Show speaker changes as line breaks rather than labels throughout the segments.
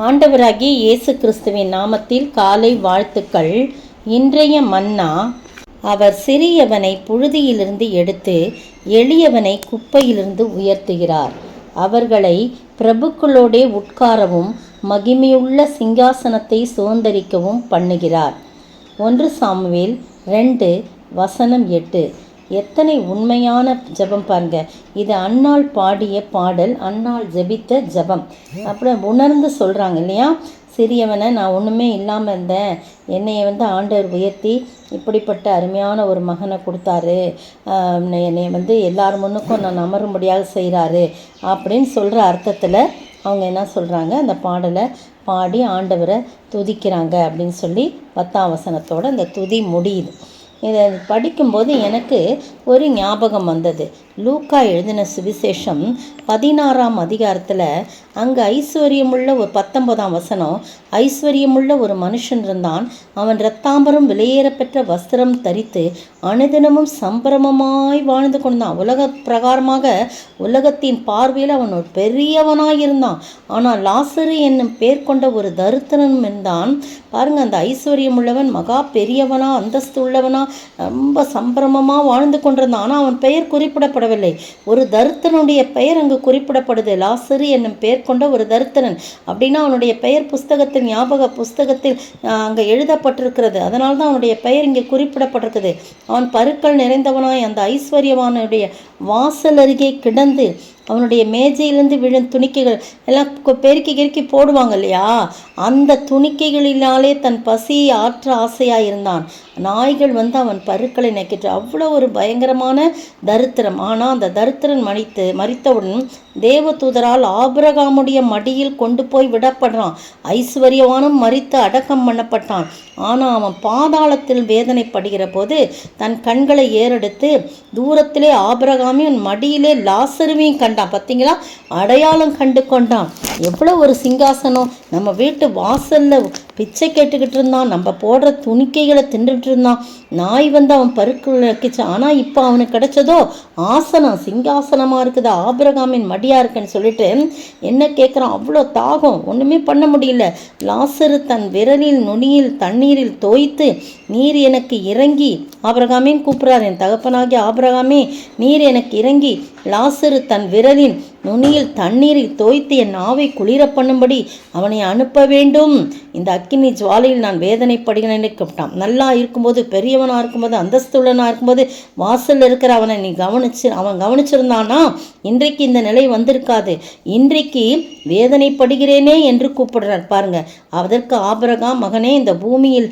ஆண்டவராகிய இயேசு கிறிஸ்துவின் நாமத்தில் காலை வாழ்த்துக்கள். இன்றைய மன்னா, அவர் சிறியவனை புழுதியிலிருந்து எடுத்து எளியவனை குப்பையிலிருந்து உயர்த்துகிறார். அவர்களை பிரபுக்களோடே உட்காரவும் மகிமையுள்ள சிங்காசனத்தை சுதந்தரிக்கவும் பண்ணுகிறார். 1 சாமுவேல் 2:8. எத்தனை உண்மையான ஜெபம் பாருங்க. இது அன்னாள் பாடிய பாடல், அன்னாள் ஜெபித்த ஜெபம். அப்புறம் உணர்ந்து சொல்கிறாங்க இல்லையா, சிறியவனை நான் ஒன்றுமே இல்லாமல் இருந்தேன், என்னையை ஆண்டவர் உயர்த்தி இப்படிப்பட்ட அருமையான ஒரு மகனை கொடுத்தாரு, என்னை எல்லார் முன்னுக்கும் நான் அமரும்படியாக செய்கிறாரு அப்படின்னு சொல்கிற அர்த்தத்தில் அவங்க என்ன சொல்கிறாங்க, அந்த பாடலை பாடி ஆண்டவரை துதிக்கிறாங்க அப்படின்னு சொல்லி 10ஆம் வசனத்தோடு அந்த துதி முடியுது. இதை படிக்கும்போது எனக்கு ஒரு ஞாபகம் வந்தது. லூக்கா எழுதின சுவிசேஷம் 16ஆம் அதிகாரத்தில் அங்கே ஐஸ்வர்யமுள்ள ஒரு 19ஆம் வசனம், ஐஸ்வர்யமுள்ள ஒரு மனுஷன் இருந்தான். அவன் இரத்தாம்பரம் விலையேறப்பெற்ற வஸ்திரம் தரித்து அனுதினமும் சம்பிரமமாய் வாழ்ந்து கொண்டான். உலக பிரகாரமாக உலகத்தின் பார்வையில் அவன் ஒரு பெரியவனாய் இருந்தான். ஆனால் லாசரு என்னும் பேர் கொண்ட ஒரு தரித்திரனும் இருந்தான். பாருங்க, அந்த ஐஸ்வர்யம் உள்ளவன் மகா பெரியவனா, அந்தஸ்து உள்ளவனா, ரொம்ப சம்பிரமமாக வாழ்ந்து கொண்டிருந்தான். ஆனால் அவன் பெயர் குறிப்பிடப்படவில்லை. ஒரு தரித்திரனுடைய பெயர் அங்கு குறிப்பிடப்படுது. லாசரு என்னும் பெயர் கொண்ட ஒரு தரித்திரன் அப்படின்னா அவனுடைய பெயர் புஸ்தகத்தில், ஞாபக புஸ்தகத்தில் அங்கே எழுதப்பட்டிருக்கிறது. அதனால தான் அவனுடைய பெயர் இங்கே குறிப்பிடப்பட்டிருக்குது. அவன் பருக்கள் நிறைந்தவனாய் அந்த ஐஸ்வர்யவானுடைய வாசல் அருகே கிடந்து அவனுடைய மேஜையிலிருந்து விழும் துணிக்கைகள் எல்லாம் பெருக்கி போடுவாங்க இல்லையா, அந்த துணிக்கைகளினாலே தன் பசியை ஆற்ற ஆசையாக இருந்தான். நாய்கள் அவன் பருக்களை நக்கிட்டு. அவ்வளோ ஒரு பயங்கரமான தரித்திரம். ஆனால் அந்த தரித்திரன் மரித்தவுடன் தேவதூதரால் ஆபிரகாமுடைய மடியில் கொண்டு போய் விடப்படுறான். ஐஸ்வர்யவானும் மரித்து அடக்கம் பண்ணப்பட்டான். ஆனால் அவன் பாதாளத்தில் வேதனைப்படுகிற போது தன் கண்களை ஏறெடுத்து தூரத்திலே ஆபிரகாமின் மடியிலே லாசருவையும் கண்டான். பார்த்தீங்களா, அடையாளம் கண்டு கொண்டான். எவ்வளோ ஒரு சிங்காசனம்! நம்ம வீட்டு வாசலில் பிச்சை கேட்டுக்கிட்டு இருந்தான், நம்ம போடுற துணிக்கைகளை தின்றுட்டு இருந்தான், நாய் அவன் பருக்கள் வைக்கிச்சு. ஆனால் இப்போ அவனுக்கு கிடைச்சதோ ஆசனம், சிங்காசனமாக இருக்குது, ஆபிரகாமின் மடியாக இருக்குன்னு சொல்லிட்டு என்ன கேட்குறான். அவ்வளோ தாகம், ஒன்றுமே பண்ண முடியல. லாசரு தன் விரலில் நுனியில் தண்ணீரில் தோய்த்து, நீர் எனக்கு இறங்கி, ஆபிரகாமின் கூப்பிட்றார், என் தகப்பனாகிய ஆபிரகாமே நீர் எனக்கு இறங்கி லாசரு தன் விரலின் நுனியில் தண்ணீரில் தோய்த்து என் நாவை குளிர பண்ணும்படி அவனை அனுப்ப வேண்டும். இந்த அக்கினி ஜுவாலையில் நான் வேதனைப்படுகிறேன்னு கூப்பிட்டான். நல்லா இருக்கும்போது, பெரியவனாக இருக்கும்போது, அந்தஸ்துள்ளனாக இருக்கும்போது வாசலில் இருக்கிற அவனை அவன் கவனிச்சிருந்தானா இன்றைக்கு இந்த நிலை வந்திருக்காது. இன்றைக்கு வேதனைப்படுகிறேனே என்று கூப்பிடுறார் பாருங்க. அதற்கு ஆபிரகாம், மகனே, இந்த பூமியில்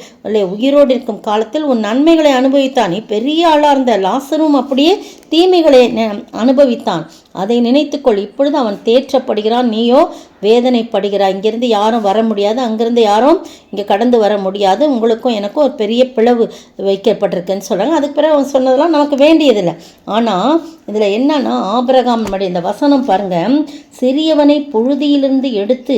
உயிரோடு இருக்கும் காலத்தில் உன் நன்மைகளை அனுபவித்தான். நீ பெரிய ஆளாக இருந்த. லாசரும் அப்படியே தீமைகளை அனுபவித்தான். அதை நினைத்துக்கொள். இப்பொழுது அவன் தேற்றப்படுகிறான், நீயோ வேதனைப்படுகிறாய். இங்கிருந்து யாரும் வர முடியாது, அங்கிருந்து யாரும் இங்கே கடந்து வர முடியாது. உங்களுக்கும் எனக்கும் ஒரு பெரிய பிளவு வைக்கப்பட்டிருக்குன்னு சொல்கிறாங்க. அதுக்கு பிறகு அவன் சொன்னதெல்லாம் நமக்கு வேண்டியதில்லை. ஆனால் இதில் என்னன்னா, ஆபிரகாம் இந்த வசனம் பாருங்க, சிறியவனை புழுதியிலிருந்து எடுத்து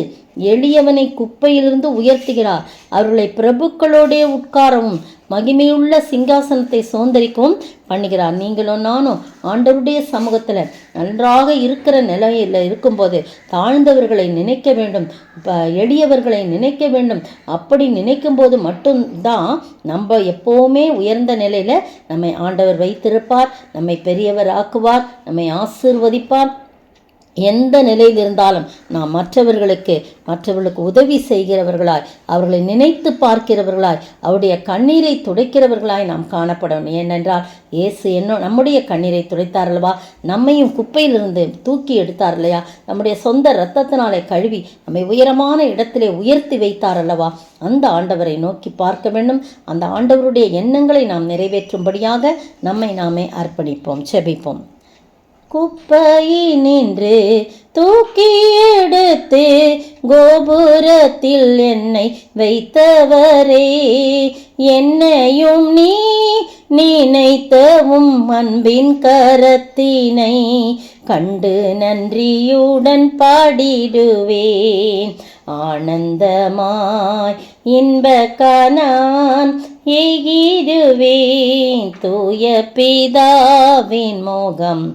எளியவனை குப்பையிலிருந்து உயர்த்துகிறார். அவர்களை பிரபுக்களோடே உட்காரவும் மகிமையுள்ள சிங்காசனத்தை சுதந்தரிக்கவும் பண்ணுகிறார். நீங்களும் நானும் ஆண்டவருடைய சமூகத்தில் நன்றாக இருக்கிற நிலையில் இருக்கும்போது தாழ்ந்தவர்களை நினைக்க வேண்டும், எளியவர்களை நினைக்க வேண்டும். அப்படி நினைக்கும் போது மட்டும்தான் நம்ம எப்போவுமே உயர்ந்த நிலையில் நம்மை ஆண்டவர் வைத்திருப்பார், நம்மை பெரியவர் ஆக்குவார், நம்மை ஆசீர்வதிப்பார். எந்த நிலையில் இருந்தாலும் நாம் மற்றவர்களுக்கு உதவி செய்கிறவர்களாய், அவர்களை நினைத்து பார்க்கிறவர்களாய், அவருடைய கண்ணீரை துடைக்கிறவர்களாய் நாம் காணப்படணும். ஏனென்றால் இயேசு நம்முடைய கண்ணீரை துடைத்தார் அல்லவா, நம்மையும் குப்பையிலிருந்து தூக்கி எடுத்தார் இல்லையா, நம்முடைய சொந்த இரத்தத்தினாலே கழுவி நம்மை உயரமான இடத்திலே உயர்த்தி வைத்தார் அல்லவா. அந்த ஆண்டவரை நோக்கி பார்க்க வேண்டும். அந்த ஆண்டவருடைய எண்ணங்களை நாம் நிறைவேற்றும்படியாக நம்மை நாமே அர்ப்பணிப்போம், செபிப்போம். குப்பையினின்று தூக்கி எடுத்து கோபுரத்தில் என்னை வைத்தவரே, என்னையும் நீ நினைத்தவும் அன்பின் கரத்தினை கண்டு நன்றியுடன் பாடிடுவேன். ஆனந்தமாய் இன்பக்கானான் எய்கிடுவேன், தூய பிதாவின் மோகம்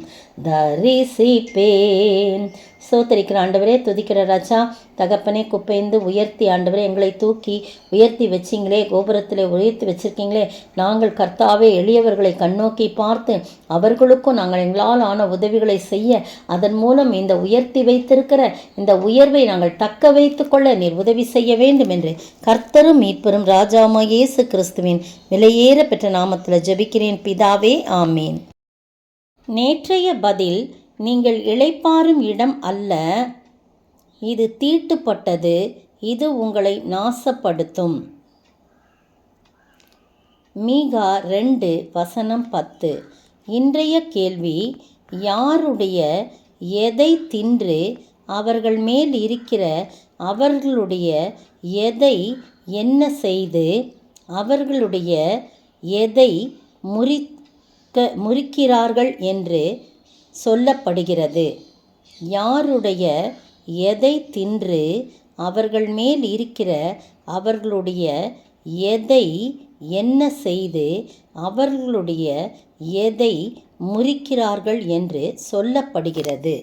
தரிசிப்பேன். சோத்தரிக்கிற ஆண்டவரே, துதிக்கிற ராஜா தகப்பனே, குப்பைந்து உயர்த்தி ஆண்டவரே எங்களை தூக்கி உயர்த்தி வச்சிங்களே, கோபுரத்தில் உயர்த்தி வச்சிருக்கீங்களே. நாங்கள் கர்த்தாவே எளியவர்களை கண்ணோக்கி பார்த்து அவர்களுக்கும் நாங்கள் எங்களால் ஆன உதவிகளை செய்ய, அதன் மூலம் இந்த உயர்த்தி வைத்திருக்கிற இந்த உயர்வை நாங்கள் தக்க வைத்து கொள்ள நீர் உதவி செய்ய வேண்டும் என்று கர்த்தரும் மீட்பெரும் ராஜாமா இயேசு கிறிஸ்துவின் விலையேற பெற்ற நாமத்தில் ஜெபிக்கிறேன் பிதாவே, ஆமீன். நேற்றைய பதில்: நீங்கள் இளைப்பாறும் இடம் அல்ல, இது தீட்டுப்பட்டது, இது உங்களை நாசப்படுத்தும். மீகா 2:10. இன்றைய கேள்வி: யாருடைய எதை தின்று அவர்கள் மேல் இருக்கிற அவர்களுடைய எதை என்ன செய்து அவர்களுடைய எதை முறிக்கிறார்கள் என்று சொல்லப்படுகிறது? யாருடைய எதை தின்று அவர்கள் மேல் இருக்கிற அவர்களுடைய எதை என்ன செய்து அவர்களுடைய எதை முறிக்கிறார்கள் என்று சொல்லப்படுகிறது?